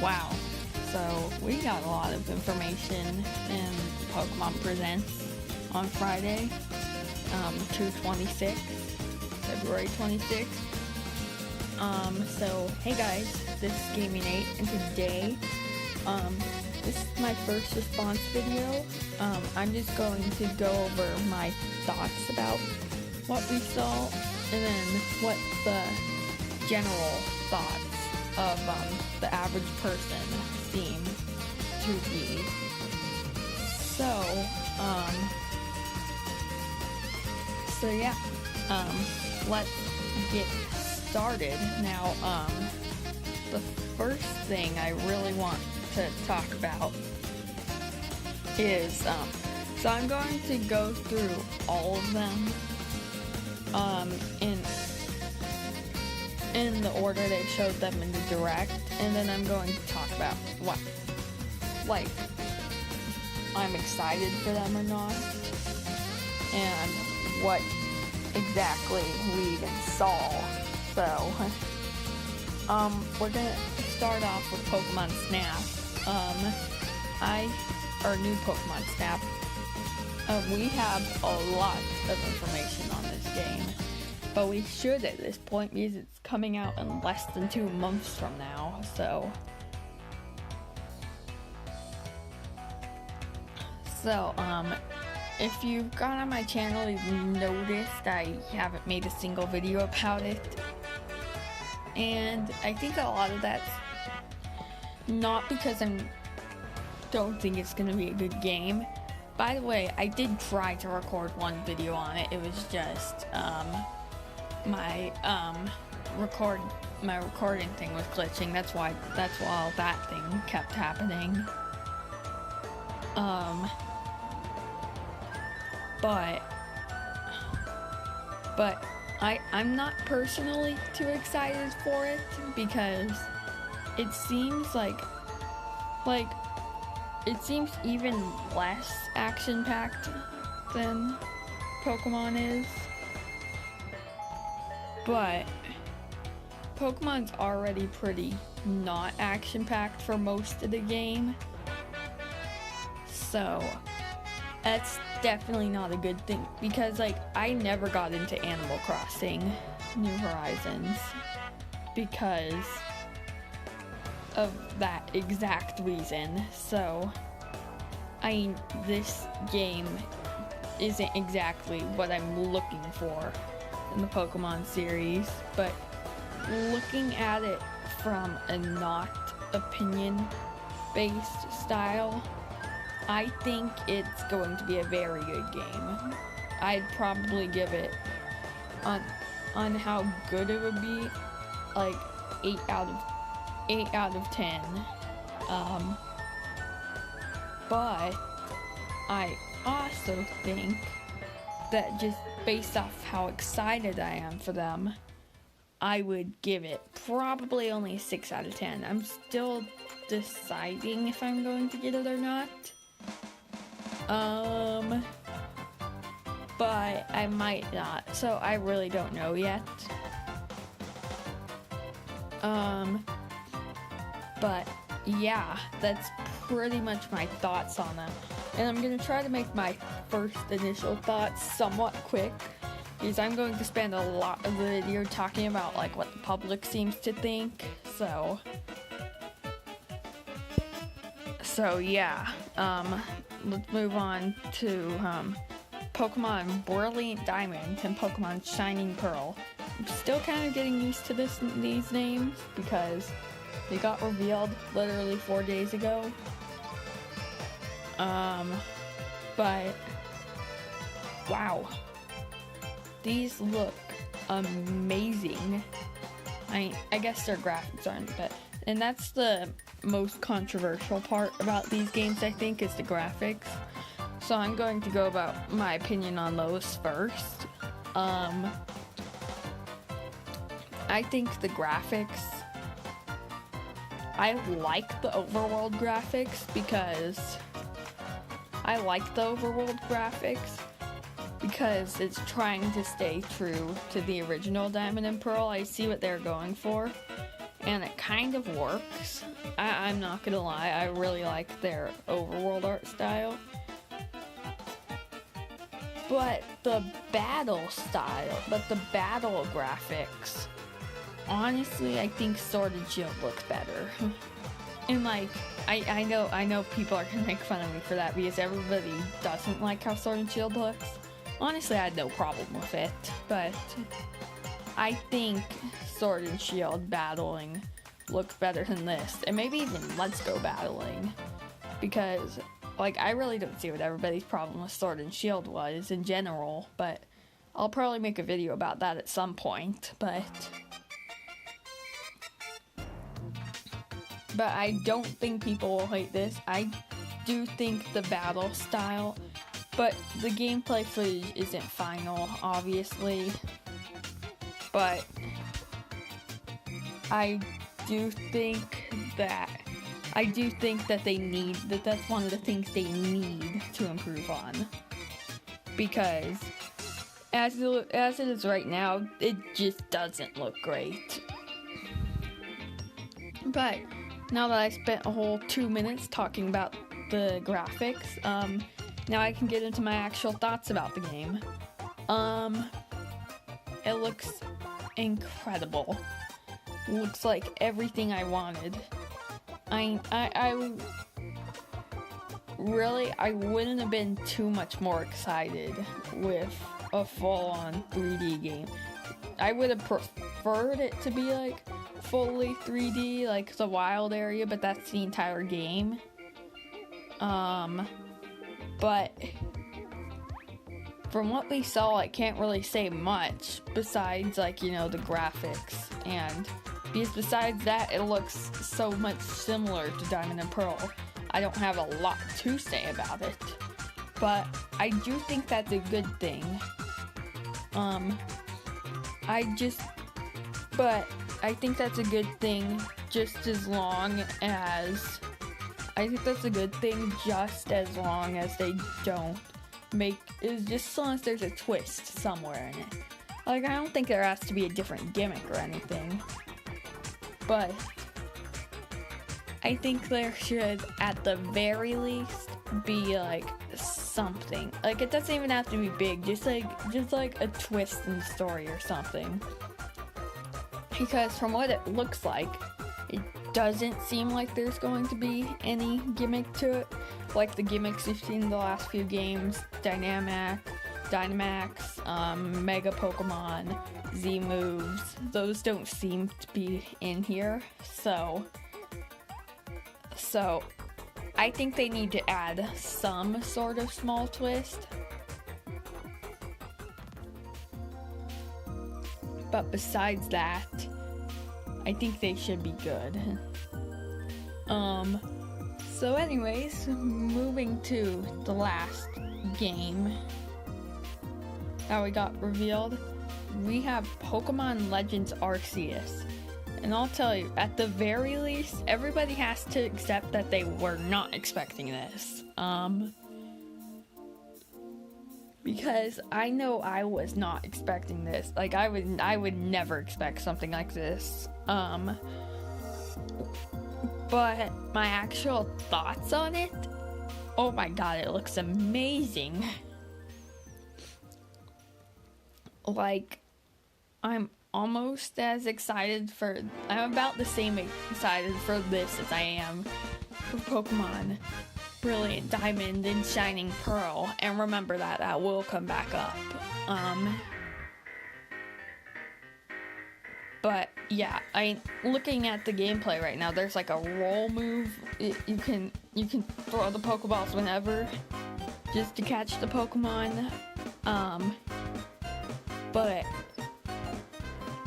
Wow. So we got a lot of information in Pokemon Presents on Friday, 2/26, February 26th. So hey guys, this is Gaming 8, and today, this is my first response video. I'm just going to go over my thoughts about what we saw, and then what the general thoughts of the average person seem to be. So yeah, let's get started. Now, the first thing I really want to talk about is, so I'm going to go through all of them, in the order they showed them in the Direct, and then I'm going to talk about what, like, I'm excited for them or not, and what exactly we even saw. So, we're gonna start off with Pokemon Snap. New Pokemon Snap. We have a lot of information on this game, but we should at this point because it's coming out in less than 2 months from now, so. If you've gone on my channel, you've noticed I haven't made a single video about it. And I think a lot of that's not because I don't think it's going to be a good game. By the way, I did try to record one video on it. It was just, my recording thing was glitching. That's why all that thing kept happening. But I'm not personally too excited for it because it seems it seems even less action-packed than Pokemon is. But Pokemon's already pretty not action-packed for most of the game. So that's definitely not a good thing, because I never got into Animal Crossing New Horizons because of that exact reason. So this game isn't exactly what I'm looking for in the Pokemon series, but looking at it from a not opinion-based style, I think it's going to be a very good game. I'd probably give it, on how good it would be, like 8 out of 10. But I also think that just based off how excited I am for them, I would give it probably only a 6 out of 10. I'm still deciding if I'm going to get it or not. But I might not, so I really don't know yet. But yeah, that's pretty much my thoughts on them. And I'm gonna try to make my first initial thoughts somewhat quick, because I'm going to spend a lot of the video talking about what the public seems to think. So yeah, let's move on to Pokemon Brilliant Diamond and Pokemon Shining Pearl. I'm still kind of getting used to these names because they got revealed literally 4 days ago. But wow, these look amazing. I guess their graphics aren't, and that's the most controversial part about these games, I think, is the graphics. So I'm going to go about my opinion on those first. I think the graphics, I like the overworld graphics because it's trying to stay true to the original Diamond and Pearl. I see what they're going for, and it kind of works. I'm not gonna lie, I really like their overworld art style. But the battle graphics, honestly, I think Sword and Shield looks better. And like, I know people are gonna make fun of me for that because everybody doesn't like how Sword and Shield looks. Honestly, I had no problem with it, but I think Sword and Shield battling looks better than this, and maybe even Let's Go battling, because like, I really don't see what everybody's problem with Sword and Shield was in general, but I'll probably make a video about that at some point, but I don't think people will hate this. I do think the battle style, but the gameplay footage isn't final, obviously, but I do think that that's one of the things they need to improve on, because as it is right now, it just doesn't look great. But now that I spent a whole 2 minutes talking about the graphics, now I can get into my actual thoughts about the game. It looks incredible. It looks like everything I wanted. I wouldn't have been too much more excited with a full-on 3D game. I would have preferred it to be like fully 3D, like the wild area, but that's the entire game. But from what we saw, I can't really say much besides, like, you know, the graphics, and because besides that, it looks so much similar to Diamond and Pearl. I don't have a lot to say about it, but I do think that's a good thing. I think that's a good thing just as long as they don't make, is just as long as there's a twist somewhere in it. Like, I don't think there has to be a different gimmick or anything, but I think there should, at the very least, be like something. Like, it doesn't even have to be big, just like a twist in the story or something. Because from what it looks like, it doesn't seem like there's going to be any gimmick to it. Like the gimmicks we've seen in the last few games, Dynamax, Mega Pokemon, Z moves, those don't seem to be in here. So I think they need to add some sort of small twist. But besides that, I think they should be good. So anyways, moving to the last game that we got revealed, we have Pokemon Legends Arceus. And I'll tell you, at the very least, everybody has to accept that they were not expecting this. Because I know I was not expecting this. Like, I would never expect something like this. But my actual thoughts on it, oh my god, it looks amazing. Like, I'm almost as excited I'm about the same excited for this as I am for Pokemon Brilliant Diamond and Shining Pearl, and remember that will come back up. But yeah, looking at the gameplay right now, there's like a roll move. You can throw the Pokeballs whenever, just to catch the Pokemon.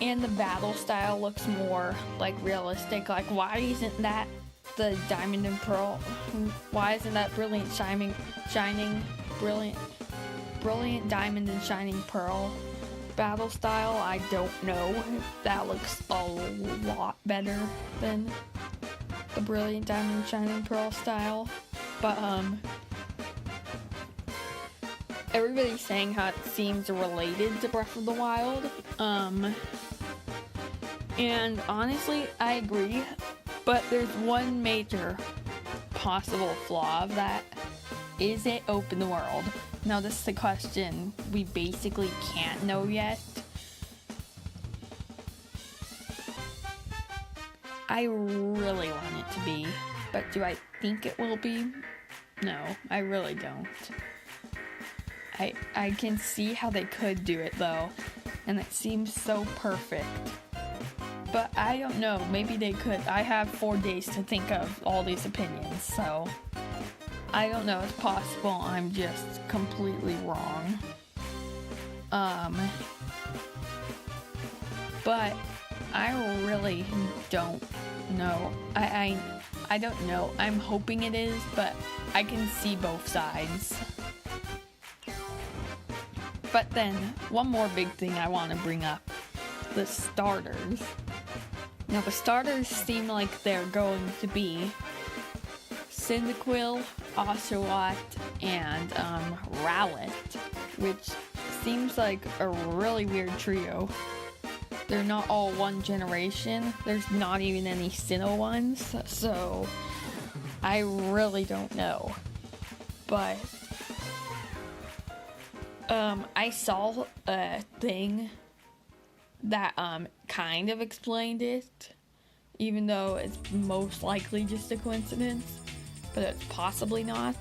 And the battle style looks more like realistic. Like, why isn't that the Diamond and Pearl? Why isn't that Brilliant Diamond and Shining Pearl battle style? I don't know. That looks a lot better than the Brilliant Diamond and Shining Pearl style. But everybody's saying how it seems related to Breath of the Wild. And honestly, I agree, but there's one major possible flaw of that. Is it open world? Now this is the question we basically can't know yet. I really want it to be, but do I think it will be? No, I really don't. I can see how they could do it though, and it seems so perfect. But I don't know, maybe they could. I have 4 days to think of all these opinions, so I don't know, it's possible I'm just completely wrong. But I really don't know. I don't know. I'm hoping it is, but I can see both sides. But then, one more big thing I want to bring up. The starters. Now the starters seem like they're going to be Cyndaquil, Oshawott, and Rowlet, which seems like a really weird trio. They're not all one generation. There's not even any Sinnoh ones, so I really don't know. But I saw a thing that kind of explained it, even though it's most likely just a coincidence, but it's possibly not.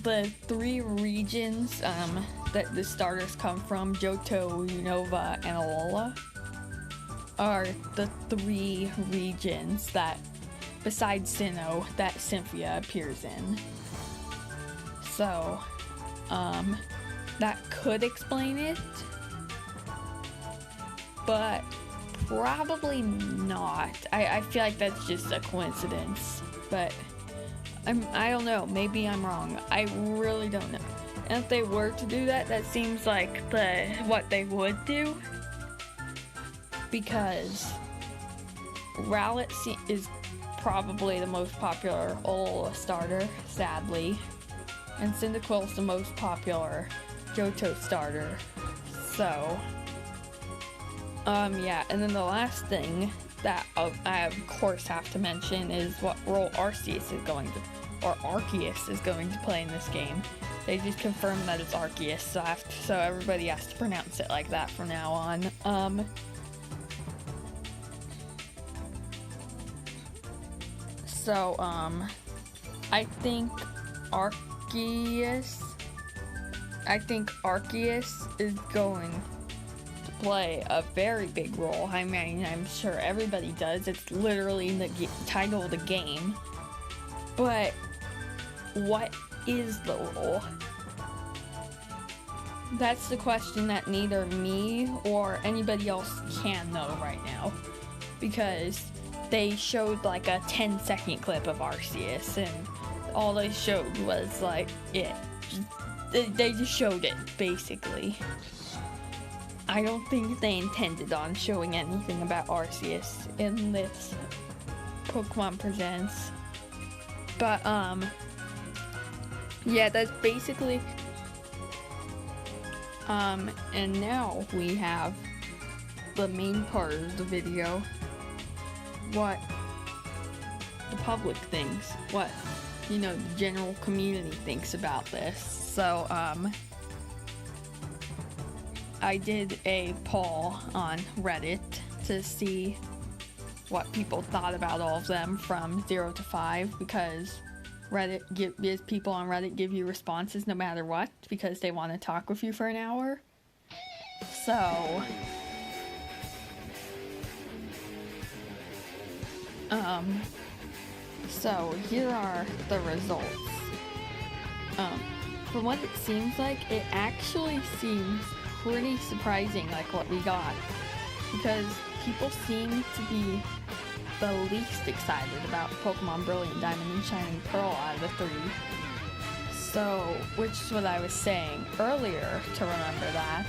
The 3 regions that the starters come from, Johto, Unova, and Alola, are the 3 regions that, besides Sinnoh, that Cynthia appears in. So, that could explain it, but probably not. I feel like that's just a coincidence, but I don't know, maybe I'm wrong. I really don't know. And if they were to do that, that seems like what they would do, because Rowlet is probably the most popular Alola starter, sadly, and Cyndaquil is the most popular Johto starter. So, yeah, and then the last thing that I of course have to mention is what role Arceus is going to play in this game. They just confirmed that it's Arceus, so everybody has to pronounce it like that from now on. I think Arceus is going to play a very big role. I mean, I'm sure everybody does. It's literally in the title of the game. But what is the role? That's the question that neither me or anybody else can know right now, because they showed like a 10-second clip of Arceus, and all they showed was like it. They just showed it, basically. I don't think they intended on showing anything about Arceus in this Pokemon Presents. But, yeah, that's basically, and now we have the main part of the video. What the public thinks, what, the general community thinks about this. So, I did a poll on Reddit to see what people thought about all of them from 0 to 5, because people on Reddit give you responses no matter what, because they want to talk with you for an hour. So here are the results. From what it seems like, it actually seems pretty surprising, like what we got, because people seem to be the least excited about Pokemon Brilliant Diamond and Shining Pearl out of the 3. So, which is what I was saying earlier, to remember that.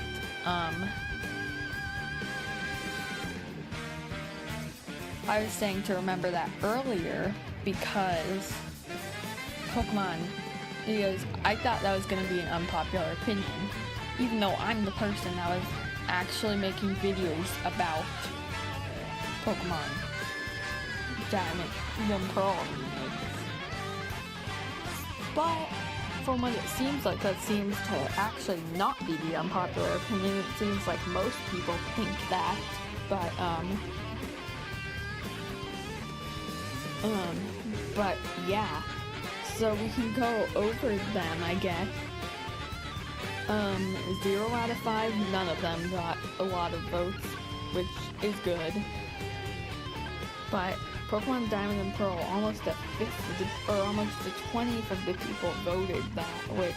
I was saying to remember that earlier because I thought that was going to be an unpopular opinion, even though I'm the person that was actually making videos about Pokemon Diamond and Pearl remakes. But from what it seems like, that seems to actually not be the unpopular opinion. It seems like most people think that, but yeah. So we can go over them, I guess. 0 out of 5, none of them got a lot of votes, which is good. But Pokemon Diamond and Pearl, almost a fifth, or almost a 20th of the people voted that, which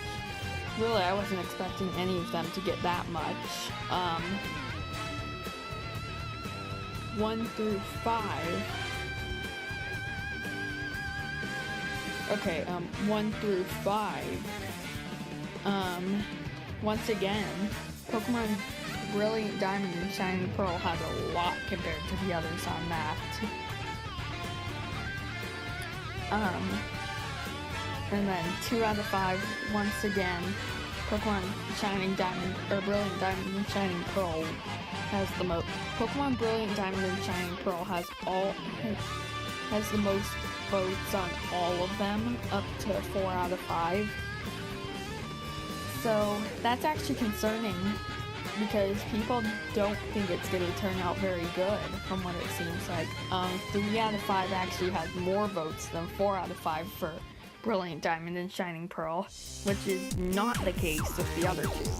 really I wasn't expecting any of them to get that much. 1 through 5. Okay, 1 through 5. Once again, Pokemon Brilliant Diamond and Shining Pearl has a lot compared to the others on that. And then 2 out of 5, once again, Pokemon Shining Diamond, or Brilliant Diamond and Shining Pearl has the most. Pokemon Brilliant Diamond and Shining Pearl has the most votes on all of them, up to 4 out of 5. So that's actually concerning, because people don't think it's going to turn out very good, from what it seems like. 3 out of 5 actually has more votes than 4 out of 5 for Brilliant Diamond and Shining Pearl, which is not the case with the other two.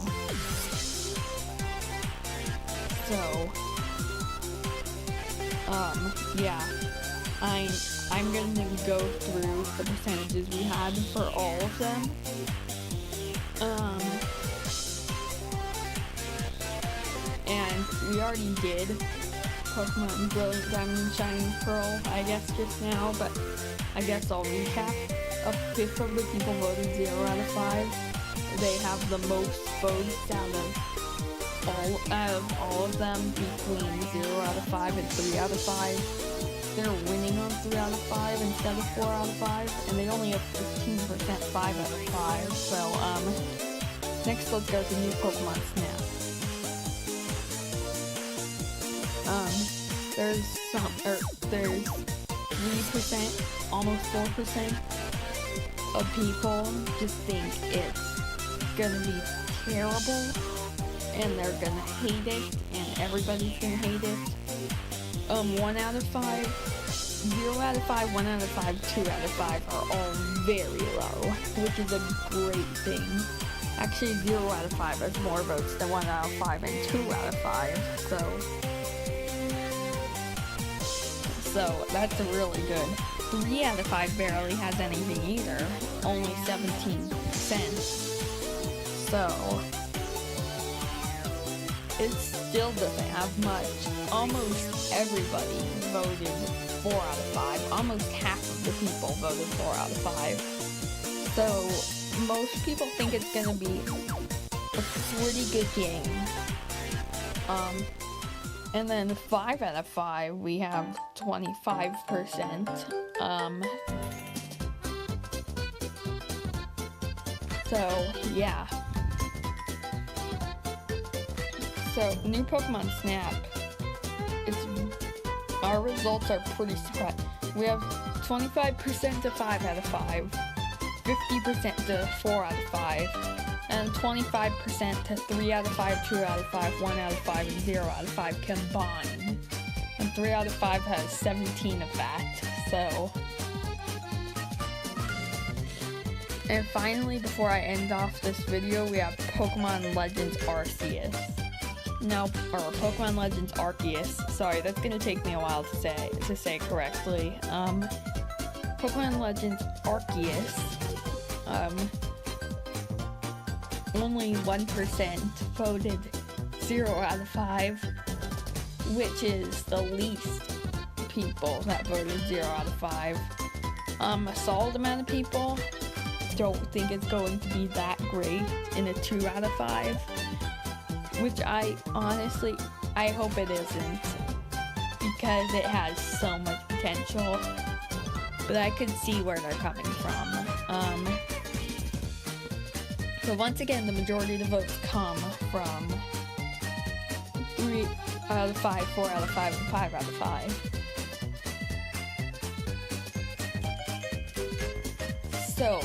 So, yeah, I'm going to go through the percentages we had for all of them. And we already did Pokemon Brilliant Diamond and Shining Pearl, I guess, just now, but I guess I'll recap. A fifth of the people voted 0 out of 5. They have the most votes out of all of them, between 0 out of 5 and 3 out of 5. They're winning on 3 out of 5 instead of 4 out of 5, and they only have 15% 5 out of 5. So, next let's go to new Pokemon Snap. There's 3%, almost 4% of people just think it's gonna be terrible, and they're gonna hate it, and everybody's gonna hate it. 1 out of 5, 0 out of 5, 1 out of 5, 2 out of 5 are all very low, which is a great thing. Actually, 0 out of 5 has more votes than 1 out of 5 and 2 out of 5, so that's really good. 3 out of 5 barely has anything either, only 17%. So, it still doesn't have much. Almost everybody voted 4 out of 5. Almost half of the people voted 4 out of 5. So, most people think it's gonna be a pretty good game. And then 5 out of 5, we have 25%. So, yeah. So, new Pokemon Snap, our results are pretty surprising. We have 25% to 5 out of 5, 50% to 4 out of 5, and 25% to 3 out of 5, 2 out of 5, 1 out of 5, and 0 out of 5 combined. And 3 out of 5 has 17 of that, so. And finally, before I end off this video, we have Pokemon Legends Arceus. Now, or Pokemon Legends Arceus. Sorry, that's gonna take me a while to say correctly. Pokemon Legends Arceus. Only 1% voted 0 out of 5, which is the least people that voted 0 out of 5. A solid amount of people don't think it's going to be that great in a 2 out of 5, which I honestly hope it isn't, because it has so much potential, but I could see where they're coming from. So once again, the majority of the votes come from 3 out of 5, 4 out of 5, and 5 out of 5. So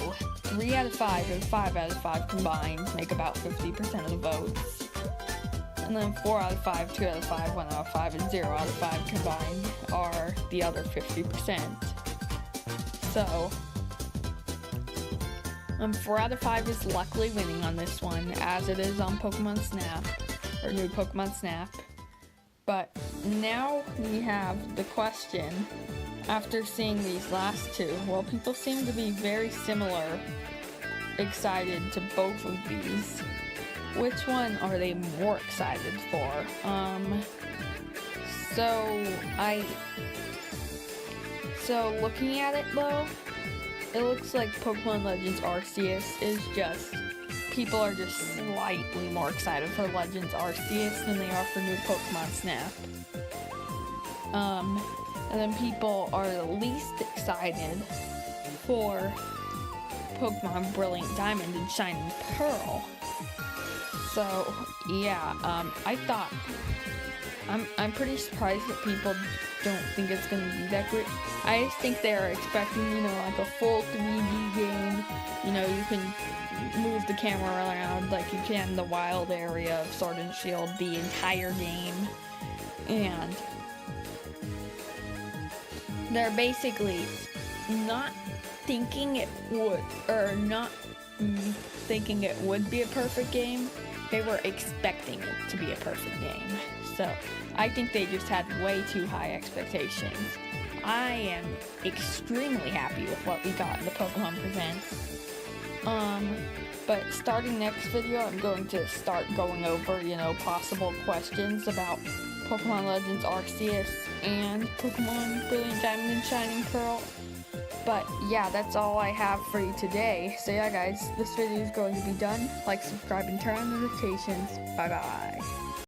3 out of 5 and 5 out of 5 combined make about 50% of the votes. And then 4 out of 5, 2 out of 5, 1 out of 5, and 0 out of 5 combined are the other 50%. So 4 out of 5 is luckily winning on this one, as it is on Pokemon Snap, or New Pokemon Snap. But now we have the question, after seeing these last two, well, people seem to be very similar, excited to both of these. Which one are they more excited for? So looking at it though, it looks like Pokemon Legends Arceus is just, people are just slightly more excited for Legends Arceus than they are for New Pokemon Snap. And then people are the least excited for Pokemon Brilliant Diamond and Shining Pearl. So, yeah, I'm pretty surprised that people don't think it's gonna be that great. I just think they're expecting, like a full 3D game. You can move the camera around like you can in the wild area of Sword and Shield the entire game. And they're basically not thinking it would, or not thinking it would be a perfect game. They were expecting it to be a perfect game. So I think they just had way too high expectations. I am extremely happy with what we got in the Pokemon Presents. But starting next video, I'm going to start going over, possible questions about Pokemon Legends Arceus and Pokemon Brilliant Diamond and Shining Pearl. But yeah, that's all I have for you today. So yeah guys, this video is going to be done. Like, subscribe, and turn on notifications. Bye bye.